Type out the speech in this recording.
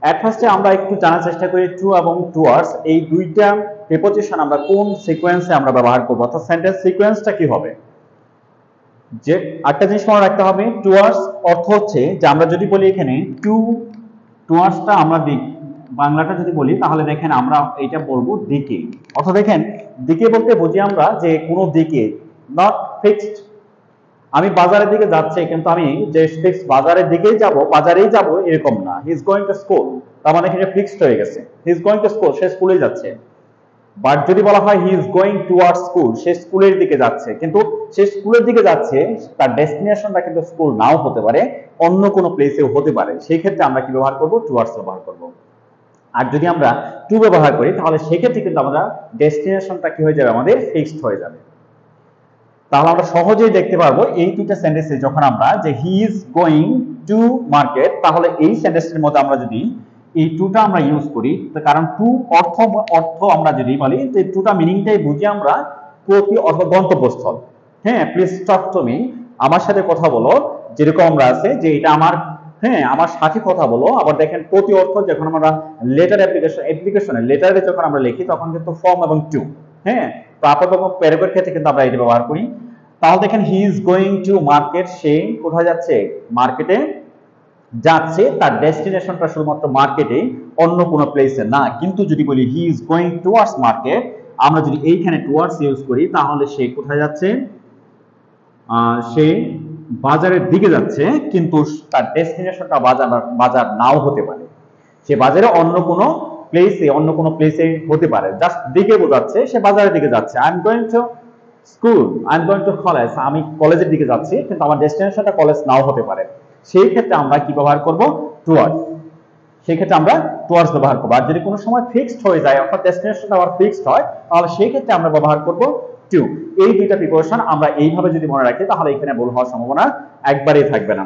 এট ফার্স্টে আমরা একটু জানার চেষ্টা করি টু এবং টুয়ার্ডস এই দুইটা প্রিপজিশন আমরা কোন সিকোয়েন্সে আমরা ব্যবহার করব, অর্থাৎ সেন্টেন্স সিকোয়েন্সটা কি হবে। যে একটা জিনিস মনে রাখতে হবে, টুয়ার্ডস অর্থ হচ্ছে যে আমরা যদি বলি এখানে টু, টুয়ার্ডসটা আমরা বাংলাটা যদি বলি তাহলে দেখেন আমরা এটা বলবো দিকে। অর্থাৎ দেখেন দিকে বলতে বুঝি আমরা যে কোনো দিকে, নট ফিক্সড। আমি বাজারের দিকে যাচ্ছি কিন্তু আমি যে ফিক্সড বাজারের দিকেই যাব, বাজারেই যাব এরকম না। He is going to school, তার মানে এখানে ফিক্সড হয়ে গেছে। He is going to school, সে স্কুলে যাচ্ছে। বাট যদি বলা হয় he is going towards school, সে স্কুলের দিকে যাচ্ছে, কিন্তু সে স্কুলের দিকে যাচ্ছে, তার ডেস্টিনেশনটা কিন্তু স্কুল নাও হতে পারে, অন্য কোনো প্লেসেও হতে পারে। সেই ক্ষেত্রে আমরা কি ব্যবহার করব, টুয়ার্ডস ব্যবহার করব। আর যদি আমরা টু ব্যবহার করি তাহলে সেক্ষেত্রে কিন্তু আমরা ডেস্টিনেশনটা কি হয়ে যাবে, আমাদের ফিক্সড হয়ে যাবে। তাহলে আমরা সহজেই দেখতে পারবো এই দুইটা সেন্টেন্সে যখন আমরা যে হি ইজ গোয়িং টু মার্কেট, তাহলে এই সেন্টেন্সের মধ্যে আমরা যদি এই টুটা আমরা ইউজ করি, কারণ টু অর্থ অর্থ আমরা যদি বলি যে টুটা মিনিংটাই বুঝি আমরা প্রতি অথবা গন্তব্যস্থল। হ্যাঁ, প্লিজ টক টু মি, আমার সাথে কথা বলো, যেরকম আমরা আছে যে এটা আমার, হ্যাঁ আমার সাথে কথা বলো। আবার দেখেন প্রতি অর্থ যখন আমরা লেটার অ্যাপ্লিকেশনে লেটারে যখন আমরা লিখি তখন কিন্তু ফর্ম এবং টু। হ্যাঁ, তো আপাতত প্যারাগ্রাফের ক্ষেত্রে কিন্তু আমরা এটা ব্যবহার করি। তাহলে দেখেন he is going to market, সে কোথায় যাচ্ছে, মার্কেটে যাচ্ছে। তার ডেস্টিনেশনটা শুধুমাত্র মার্কেটে, অন্য কোনো প্লেসে না। কিন্তু যদি বলি হি ইজ গোয়িং টুয়ার্ডস মার্কেট, আমরা যদি এইখানে টুয়ার্ডস ইউজ করি তাহলে সে কোথায় যাচ্ছে, সে বাজারের দিকে যাচ্ছে, কিন্তু তার ডেস্টিনেশনটা বাজার নাও হতে পারে। সে বাজারে অন্য কোনো প্লেসে হতে পারে, জাস্ট দিকে বোঝাচ্ছে সে বাজারের দিকে যাচ্ছে। I am going to school, I am going to college, আমি কলেজের দিকে যাচ্ছি, কিন্তু আমার ডেস্টিনেশনটা কলেজ নাও হতে পারে। সেই ক্ষেত্রে আমরা কি ব্যবহার করব, টুয়ার্ডস। সেই ক্ষেত্রে আমরা টুয়ার্ডস ব্যবহার করব। আর যদি কোনো সময় ফিক্সড হয়ে যায়, অর্থাৎ ডেস্টিনেশনটা আবার ফিক্সড হয়, তাহলে সেই ক্ষেত্রে আমরা ব্যবহার করব টু। এই দুইটা প্রিপোজিশন আমরা এইভাবে যদি মনে রাখি তাহলে এখানে ভুল হওয়ার সম্ভাবনা একবারেই থাকবে না।